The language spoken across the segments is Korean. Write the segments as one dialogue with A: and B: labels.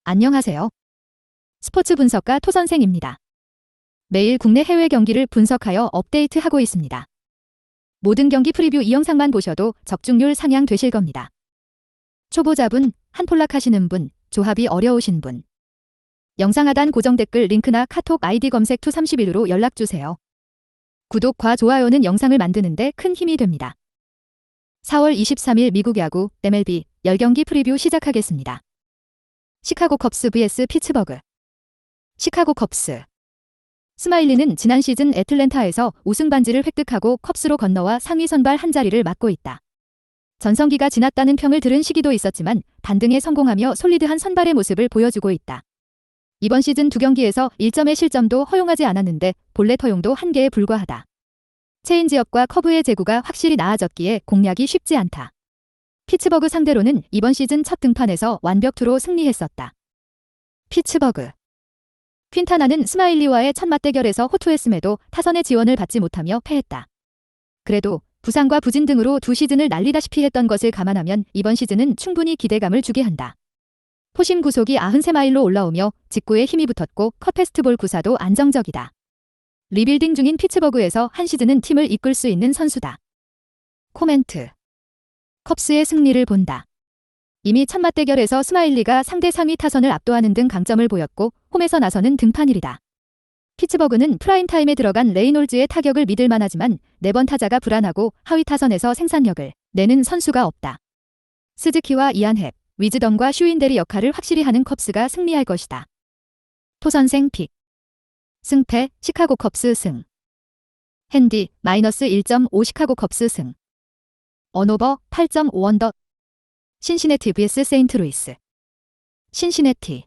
A: 안녕하세요. 스포츠 분석가 토선생입니다. 매일 국내 해외 경기를 분석하여 업데이트하고 있습니다. 모든 경기 프리뷰 이 영상만 보셔도 적중률 상향 되실 겁니다. 초보자분, 한폴락 하시는 분, 조합이 어려우신 분. 영상 하단 고정 댓글 링크나 카톡 아이디 검색 투31로 연락주세요. 구독과 좋아요는 영상을 만드는데 큰 힘이 됩니다. 4월 23일 미국 야구 MLB 10경기 프리뷰 시작하겠습니다. 시카고 컵스 vs 피츠버그. 시카고 컵스. 스마일리는 지난 시즌 애틀랜타에서 우승 반지를 획득하고 컵스로 건너와 상위 선발 한 자리를 맡고 있다. 전성기가 지났다는 평을 들은 시기도 있었지만 반등에 성공하며 솔리드한 선발의 모습을 보여주고 있다. 이번 시즌 2경기에서 1점의 실점도 허용하지 않았는데 볼넷 허용도 1개에 불과하다. 체인지업과 커브의 제구가 확실히 나아졌기에 공략이 쉽지 않다. 피츠버그 상대로는 이번 시즌 첫 등판에서 완벽투로 승리했었다. 피츠버그. 퀸타나는 스마일리와의 첫 맞대결에서 호투했음에도 타선의 지원을 받지 못하며 패했다. 그래도 부상과 부진 등으로 두 시즌을 날리다시피 했던 것을 감안하면 이번 시즌은 충분히 기대감을 주게 한다. 포심 구속이 93마일로 올라오며 직구에 힘이 붙었고 컷 패스트볼 구사도 안정적이다. 리빌딩 중인 피츠버그에서 한 시즌은 팀을 이끌 수 있는 선수다. 코멘트. 컵스의 승리를 본다. 이미 첫 맞대결에서 스마일리가 상대 상위 타선을 압도하는 등 강점을 보였고 홈에서 나서는 등판일이다. 피츠버그는 프라임타임에 들어간 레이놀즈의 타격을 믿을 만하지만 4번 타자가 불안하고 하위 타선에서 생산력을 내는 선수가 없다. 스즈키와 이안헵, 위즈덤과 슈윈델이 역할을 확실히 하는 컵스가 승리할 것이다. 토선생 픽. 승패 시카고 컵스 승. 핸디 -1.5 시카고 컵스 승. 언오버 8.5 언더. 신시내티 vs 세인트루이스. 신시내티.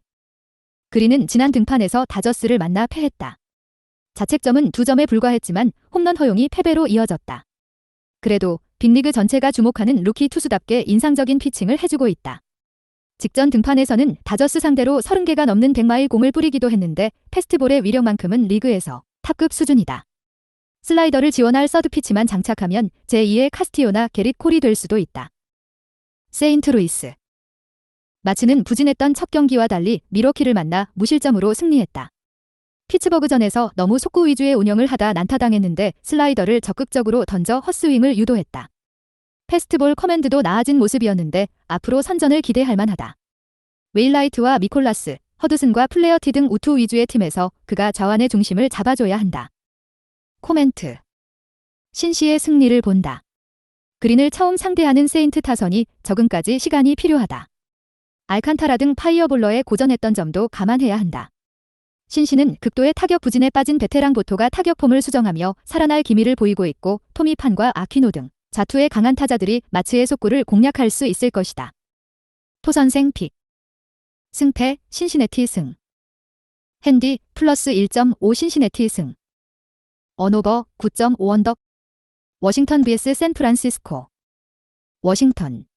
A: 그린은 지난 등판에서 다저스를 만나 패했다. 자책점은 2점에 불과했지만 홈런 허용이 패배로 이어졌다. 그래도 빅리그 전체가 주목하는 루키 투수답게 인상적인 피칭을 해주고 있다. 직전 등판에서는 다저스 상대로 30개가 넘는 100마일 공을 뿌리기도 했는데 패스트볼의 위력만큼은 리그에서 탑급 수준이다. 슬라이더를 지원할 서드 피치만 장착하면 제2의 카스티오나 게릿 콜이 될 수도 있다. 세인트루이스. 마츠는 부진했던 첫 경기와 달리 미러키를 만나 무실점으로 승리했다. 피츠버그전에서 너무 속구 위주의 운영을 하다 난타당했는데 슬라이더를 적극적으로 던져 헛스윙을 유도했다. 패스트볼 커맨드도 나아진 모습이었는데 앞으로 선전을 기대할 만하다. 웨일라이트와 미콜라스, 허드슨과 플레어티 등 우투 위주의 팀에서 그가 좌완의 중심을 잡아줘야 한다. 코멘트. 신시의 승리를 본다. 그린을 처음 상대하는 세인트 타선이 적응까지 시간이 필요하다. 알칸타라 등 파이어볼러에 고전했던 점도 감안해야 한다. 신시는 극도의 타격 부진에 빠진 베테랑 보토가 타격폼을 수정하며 살아날 기미를 보이고 있고 토미 판과 아퀴노 등 자투의 강한 타자들이 마츠의 속구를 공략할 수 있을 것이다. 토선생 픽. 승패 신시내티 승. 핸디 +1.5 신시내티 승. 언오버 9.5 언더. 워싱턴 vs 샌프란시스코. 워싱턴.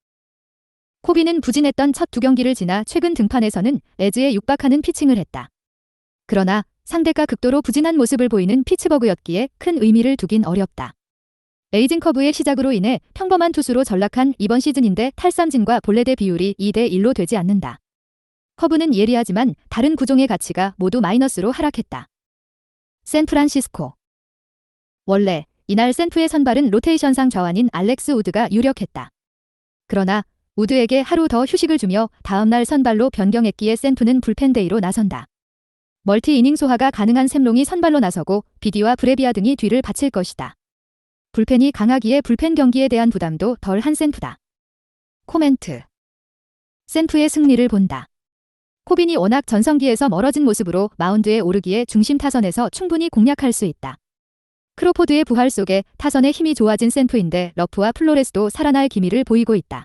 A: 코비는 부진했던 첫 2경기를 지나 최근 등판에서는 에즈에 육박하는 피칭을 했다. 그러나 상대가 극도로 부진한 모습을 보이는 피츠버그였기에 큰 의미를 두긴 어렵다. 에이징 커브의 시작으로 인해 평범한 투수로 전락한 이번 시즌인데 탈삼진과 볼넷의 비율이 2대1로 되지 않는다. 커브는 예리하지만 다른 구종의 가치가 모두 마이너스로 하락했다. 샌프란시스코. 원래 이날 샌프의 선발은 로테이션상 좌완인 알렉스 우드가 유력했다. 그러나 우드에게 하루 더 휴식을 주며 다음날 선발로 변경했기에 샌프는 불펜데이로 나선다. 멀티 이닝 소화가 가능한 샘롱이 선발로 나서고 비디와 브레비아 등이 뒤를 바칠 것이다. 불펜이 강하기에 불펜 경기에 대한 부담도 덜한 샌프다. 코멘트. 샌프의 승리를 본다. 코빈이 워낙 전성기에서 멀어진 모습으로 마운드에 오르기에 중심 타선에서 충분히 공략할 수 있다. 크로포드의 부활 속에 타선의 힘이 좋아진 샌프인데 러프와 플로레스도 살아날 기미를 보이고 있다.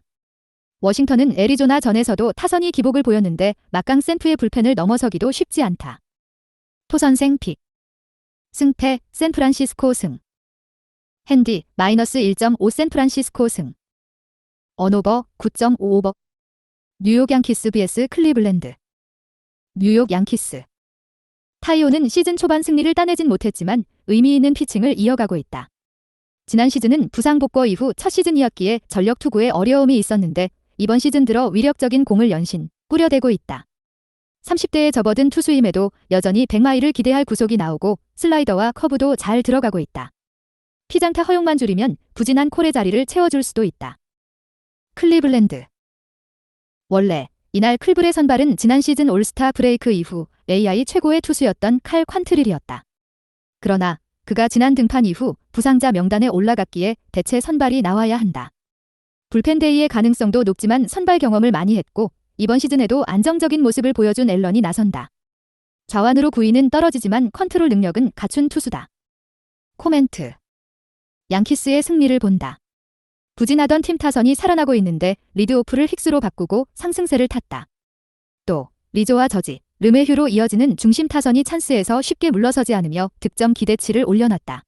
A: 워싱턴은 애리조나 전에서도 타선이 기복을 보였는데 막강 샌프의 불펜을 넘어서기도 쉽지 않다. 토선생 픽. 승패 샌프란시스코 승. 핸디 -1.5 샌프란시스코 승. 언오버 9.5 오버. 뉴욕 양키스 vs 클리블랜드. 뉴욕 양키스. 타이오는 시즌 초반 승리를 따내진 못했지만 의미 있는 피칭을 이어가고 있다. 지난 시즌은 부상 복구 이후 첫 시즌이었기에 전력 투구에 어려움이 있었는데 이번 시즌 들어 위력적인 공을 연신 꾸려대고 있다. 30대에 접어든 투수임에도 여전히 100마일을 기대할 구속이 나오고 슬라이더와 커브도 잘 들어가고 있다. 피장타 허용만 줄이면 부진한 콜의 자리를 채워줄 수도 있다. 클리블랜드. 원래 이날 클블의 선발은 지난 시즌 올스타 브레이크 이후 AI 최고의 투수였던 칼 퀀트릴이었다. 그러나 그가 지난 등판 이후 부상자 명단에 올라갔기에 대체 선발이 나와야 한다. 불펜 데이의 가능성도 높지만 선발 경험을 많이 했고 이번 시즌에도 안정적인 모습을 보여준 앨런이 나선다. 좌완으로 구위는 떨어지지만 컨트롤 능력은 갖춘 투수다. 코멘트. 양키스의 승리를 본다. 부진하던 팀 타선이 살아나고 있는데 리드오프를 힉스로 바꾸고 상승세를 탔다. 또 리조와 저지, 르메휴로 이어지는 중심 타선이 찬스에서 쉽게 물러서지 않으며 득점 기대치를 올려놨다.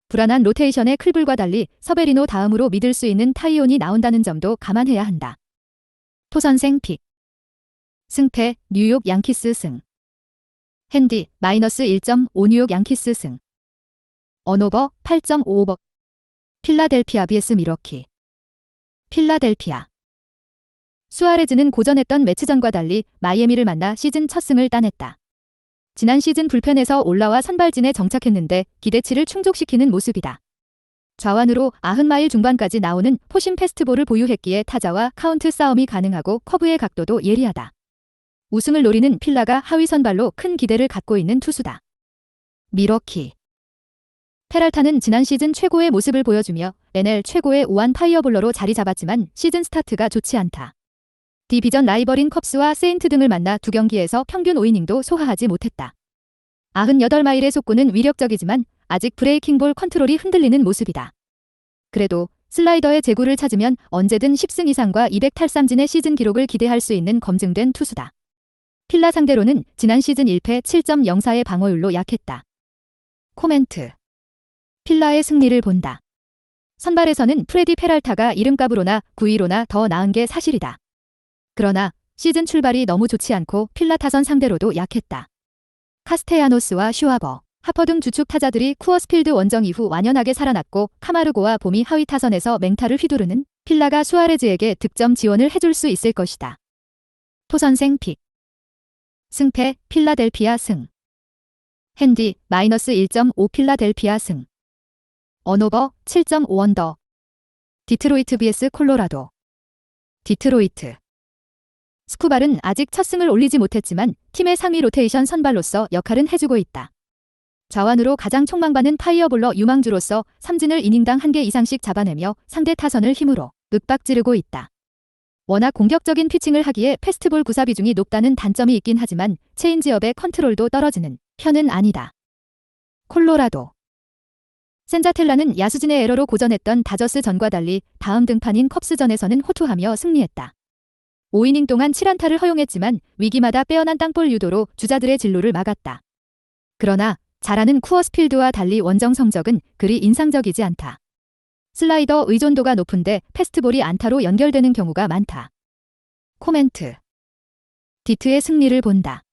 A: 불안한 로테이션의 클블과 달리 서베리노 다음으로 믿을 수 있는 타이온이 나온다는 점도 감안해야 한다. 토선생 픽. 승패 뉴욕 양키스 승. 핸디 -1.5 뉴욕 양키스 승. 언오버 8.55. 필라델피아 vs 미러키. 필라델피아. 수아레즈는 고전했던 매치전과 달리 마이애미를 만나 시즌 첫 승을 따냈다. 지난 시즌 불펜에서 올라와 선발진에 정착했는데 기대치를 충족시키는 모습이다. 좌완으로 90마일 중반까지 나오는 포심 패스트볼을 보유했기에 타자와 카운트 싸움이 가능하고 커브의 각도도 예리하다. 우승을 노리는 필라가 하위 선발로 큰 기대를 갖고 있는 투수다. 미러키. 페랄타는 지난 시즌 최고의 모습을 보여주며 NL 최고의 우완 파이어볼러로 자리 잡았지만 시즌 스타트가 좋지 않다. 디비전 라이벌인 컵스와 세인트 등을 만나 두 경기에서 평균 5이닝도 소화하지 못했다. 98마일의 속구는 위력적이지만 아직 브레이킹볼 컨트롤이 흔들리는 모습이다. 그래도 슬라이더의 제구를 찾으면 언제든 10승 이상과 200탈삼진의 시즌 기록을 기대할 수 있는 검증된 투수다. 필라 상대로는 지난 시즌 1패 7.04의 방어율로 약했다. 코멘트. 필라의 승리를 본다. 선발에서는 프레디 페랄타가 이름값으로나 구위로나 더 나은 게 사실이다. 그러나 시즌 출발이 너무 좋지 않고 필라 타선 상대로도 약했다. 카스테야노스와 슈와버, 하퍼 등 주축 타자들이 쿠어스필드 원정 이후 완연하게 살아났고 카마르고와 봄이 하위 타선에서 맹타를 휘두르는 필라가 수아레즈에게 득점 지원을 해줄 수 있을 것이다. 토선생 픽. 승패 필라델피아 승. 핸디 -1.5 필라델피아 승. 언오버 7.5 언더. 디트로이트 vs 콜로라도. 디트로이트. 스쿠발은 아직 첫 승을 올리지 못했지만 팀의 상위 로테이션 선발로서 역할은 해주고 있다. 좌완으로 가장 촉망받는 파이어볼러 유망주로서 삼진을 이닝당 1개 이상씩 잡아내며 상대 타선을 힘으로 윽박지르고 있다. 워낙 공격적인 피칭을 하기에 패스트볼 구사 비중이 높다는 단점이 있긴 하지만 체인지업의 컨트롤도 떨어지는 편은 아니다. 콜로라도. 센자텔라는 야수진의 에러로 고전했던 다저스전과 달리 다음 등판인 컵스전에서는 호투하며 승리했다. 5이닝 동안 7안타를 허용했지만 위기마다 빼어난 땅볼 유도로 주자들의 진루를 막았다. 그러나 잘하는 쿠어스필드와 달리 원정 성적은 그리 인상적이지 않다. 슬라이더 의존도가 높은데 패스트볼이 안타로 연결되는 경우가 많다. 코멘트. 디트의 승리를 본다.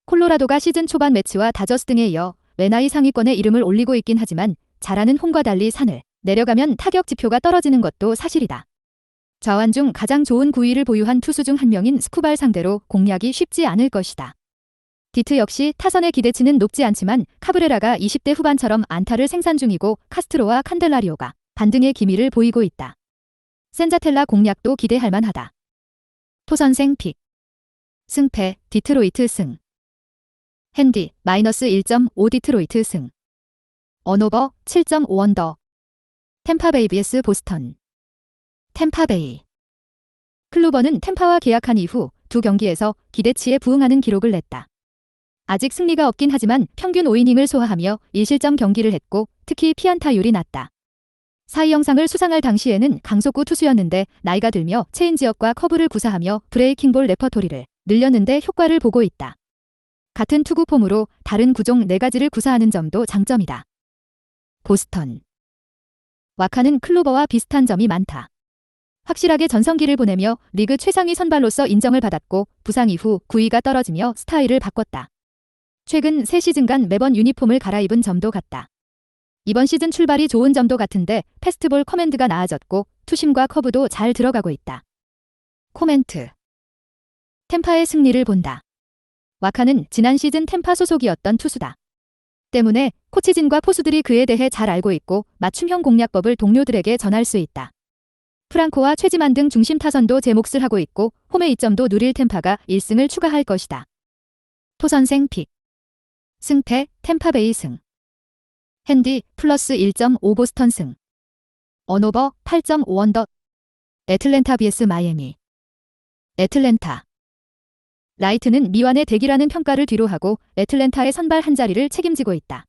A: 콜로라도가 시즌 초반 매치와 다저스 등에 이어 NL 상위권에 이름을 올리고 있긴 하지만 잘하는 홈과 달리 산을 내려가면 타격 지표가 떨어지는 것도 사실이다. 좌완 중 가장 좋은 구위를 보유한 투수 중 한 명인 스쿠발 상대로 공략이 쉽지 않을 것이다. 디트 역시 타선의 기대치는 높지 않지만 카브레라가 20대 후반처럼 안타를 생산 중이고 카스트로와 칸델라리오가 반등의 기미를 보이고 있다. 센자텔라 공략도 기대할 만하다. 토선생 픽. 승패 디트로이트 승. 핸디 -1.5 디트로이트 승. 언오버 7.5 언더. 템파베이 vs 보스턴. 템파베이. 클루버는 템파와 계약한 이후 두 경기에서 기대치에 부응하는 기록을 냈다. 아직 승리가 없긴 하지만 평균 5이닝을 소화하며 1실점 경기를 했고 특히 피안타율이 낮다. 사이 영상을 수상할 당시에는 강속구 투수였는데 나이가 들며 체인지업과 커브를 구사하며 브레이킹볼 레퍼토리를 늘렸는데 효과를 보고 있다. 같은 투구 폼으로 다른 구종 4가지를 구사하는 점도 장점이다. 보스턴. 와카는 클루버와 비슷한 점이 많다. 확실하게 전성기를 보내며 리그 최상위 선발로서 인정을 받았고 부상 이후 구위가 떨어지며 스타일을 바꿨다. 최근 3시즌간 매번 유니폼을 갈아입은 점도 같다. 이번 시즌 출발이 좋은 점도 같은데 패스트볼 커맨드가 나아졌고 투심과 커브도 잘 들어가고 있다. 코멘트. 템파의 승리를 본다. 와카는 지난 시즌 템파 소속이었던 투수다. 때문에 코치진과 포수들이 그에 대해 잘 알고 있고 맞춤형 공략법을 동료들에게 전할 수 있다. 프랑코와 최지만 등 중심 타선도 제 몫을 하고 있고 홈의 이점도 누릴 템파가 1승을 추가할 것이다. 토선생 픽. 승패 템파베이 승. 핸디 플러스 1.5 보스턴 승. 언오버 8.5 언더. 애틀랜타 vs 마이애미. 애틀랜타. 라이트는 미완의 대기라는 평가를 뒤로하고 애틀랜타의 선발 한 자리를 책임지고 있다.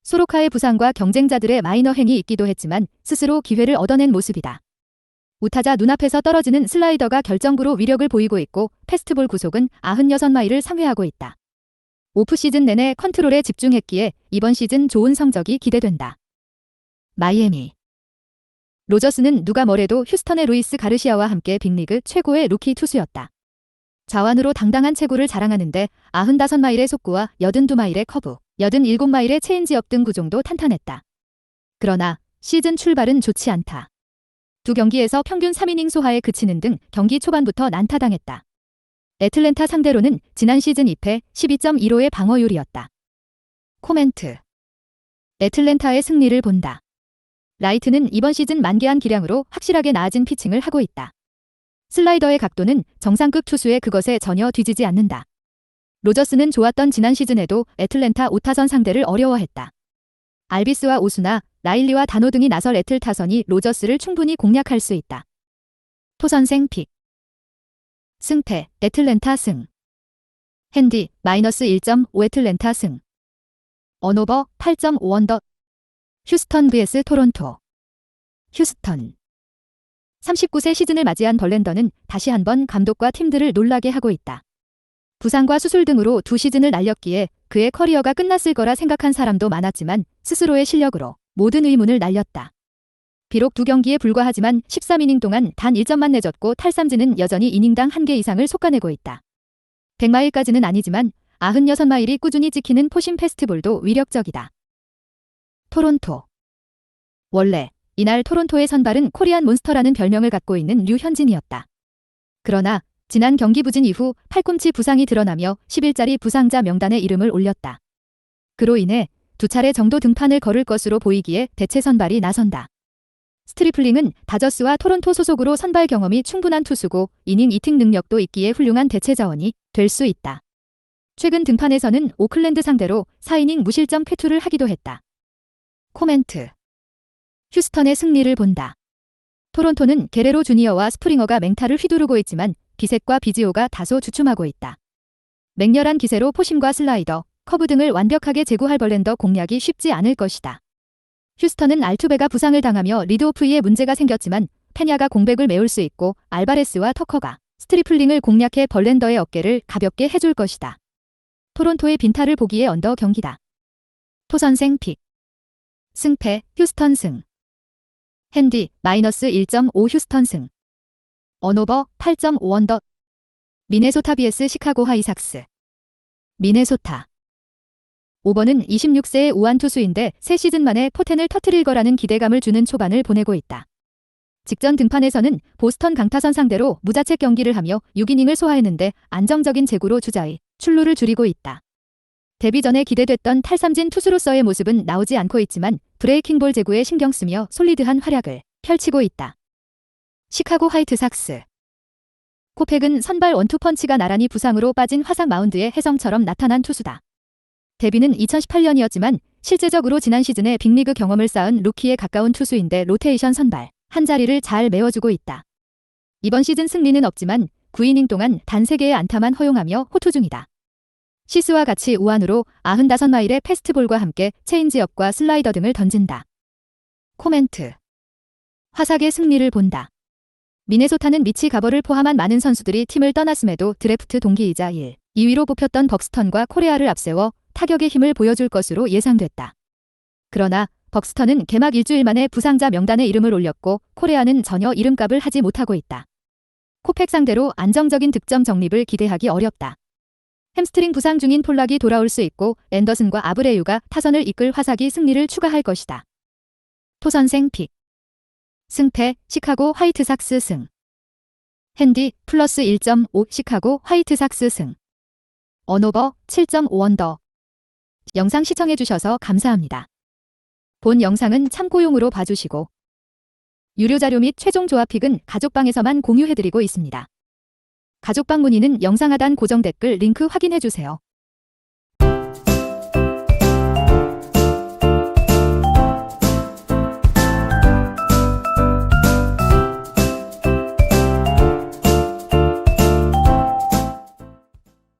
A: 소로카의 부상과 경쟁자들의 마이너 행이 있기도 했지만 스스로 기회를 얻어낸 모습이다. 우타자 눈앞에서 떨어지는 슬라이더가 결정구로 위력을 보이고 있고 패스트볼 구속은 96마일을 상회하고 있다. 오프시즌 내내 컨트롤에 집중했기에 이번 시즌 좋은 성적이 기대된다. 마이애미. 로저스는 누가 뭐래도 휴스턴의 루이스 가르시아와 함께 빅리그 최고의 루키 투수였다. 자완으로 당당한 체구를 자랑하는데 95마일의 속구와 82마일의 커브, 87마일의 체인지업 등 구종도 탄탄했다. 그러나 시즌 출발은 좋지 않다. 두 경기에서 평균 3이닝 소화에 그치는 등 경기 초반부터 난타당했다. 애틀랜타 상대로는 지난 시즌 2패 12.15의 방어율이었다. 코멘트. 애틀랜타의 승리를 본다. 라이트는 이번 시즌 만개한 기량으로 확실하게 나아진 피칭을 하고 있다. 슬라이더의 각도는 정상급 투수의 그것에 전혀 뒤지지 않는다. 로저스는 좋았던 지난 시즌에도 애틀랜타 5타선 상대를 어려워했다. 알비스와 오수나, 라일리와 다노 등이 나설 애틀 타선이 로저스를 충분히 공략할 수 있다. 토선생 픽. 승패 애틀랜타 승. 핸디 마이너스 1.5 애틀랜타 승. 언오버 8.5 언더. 휴스턴 vs 토론토. 휴스턴. 39세 시즌을 맞이한 벌랜더는 다시 한번 감독과 팀들을 놀라게 하고 있다. 부상과 수술 등으로 두 시즌을 날렸기에 그의 커리어가 끝났을 거라 생각한 사람도 많았지만 스스로의 실력으로 모든 의문을 날렸다. 비록 두 경기에 불과하지만 13이닝 동안 단 1점만 내줬고 탈삼진은 여전히 이닝당 1개 이상을 솎아내고 있다. 100마일까지는 아니지만 96마일이 꾸준히 찍히는 포심 패스트볼도 위력적이다. 토론토. 원래 이날 토론토의 선발은 코리안 몬스터라는 별명을 갖고 있는 류현진이었다. 그러나 지난 경기 부진 이후 팔꿈치 부상이 드러나며 10일짜리 부상자 명단에 이름을 올렸다. 그로 인해 두 차례 정도 등판을 걸을 것으로 보이기에 대체 선발이 나선다. 스트리플링은 다저스와 토론토 소속으로 선발 경험이 충분한 투수고 이닝 이팅 능력도 있기에 훌륭한 대체 자원이 될 수 있다. 최근 등판에서는 오클랜드 상대로 4이닝 무실점 쾌투를 하기도 했다. 코멘트. 휴스턴의 승리를 본다. 토론토는 게레로 주니어와 스프링어가 맹타를 휘두르고 있지만 비셋과 비지오가 다소 주춤하고 있다. 맹렬한 기세로 포심과 슬라이더, 커브 등을 완벽하게 제구할 벌랜더 공략이 쉽지 않을 것이다. 휴스턴은 알투베가 부상을 당하며 리드오프에 문제가 생겼지만 페냐가 공백을 메울 수 있고 알바레스와 터커가 스트리플링을 공략해 벌랜더의 어깨를 가볍게 해줄 것이다. 토론토의 빈타를 보기에 언더 경기다. 토선생 픽. 승패 휴스턴 승. 핸디 마이너스 1.5 휴스턴 승. 언오버 8.5 언더. 미네소타 vs 시카고 하이삭스. 미네소타. 오버는 26세의 우완 투수인데 새 시즌 만에 포텐을 터뜨릴 거라는 기대감을 주는 초반을 보내고 있다. 직전 등판에서는 보스턴 강타선 상대로 무자책 경기를 하며 6이닝을 소화했는데 안정적인 제구로 주자의 출루를 줄이고 있다. 데뷔 전에 기대됐던 탈삼진 투수로서의 모습은 나오지 않고 있지만 브레이킹볼 제구에 신경 쓰며 솔리드한 활약을 펼치고 있다. 시카고 화이트삭스. 코펙은 선발 원투펀치가 나란히 부상으로 빠진 화상 마운드의 혜성처럼 나타난 투수다. 데뷔는 2018년이었지만 실제적으로 지난 시즌에 빅리그 경험을 쌓은 루키에 가까운 투수인데 로테이션 선발 한 자리를 잘 메워주고 있다. 이번 시즌 승리는 없지만 9이닝 동안 단 3개의 안타만 허용하며 호투 중이다. 시스와 같이 우완으로 95마일의 패스트볼과 함께 체인지업과 슬라이더 등을 던진다. 코멘트. 화삭의 승리를 본다. 미네소타는 미치 가버를 포함한 많은 선수들이 팀을 떠났음에도 드래프트 동기이자 1, 2위로 뽑혔던 벅스턴과 코레아를 앞세워 타격의 힘을 보여줄 것으로 예상됐다. 그러나 벅스턴은 개막 일주일 만에 부상자 명단에 이름을 올렸고 코레아는 전혀 이름값을 하지 못하고 있다. 코펙 상대로 안정적인 득점 정립을 기대하기 어렵다. 햄스트링 부상 중인 폴락이 돌아올 수 있고 앤더슨과 아브레유가 타선을 이끌 화삭이 승리를 추가할 것이다. 토선생 픽. 승패 시카고 화이트삭스 승. 핸디 플러스 1.5 시카고 화이트삭스 승. 언오버 7.5언더. 영상 시청해주셔서 감사합니다. 본 영상은 참고용으로 봐주시고 유료 자료 및 최종 조합픽은 가족방에서만 공유해드리고 있습니다. 가족방 문의는 영상 하단 고정 댓글 링크 확인해주세요.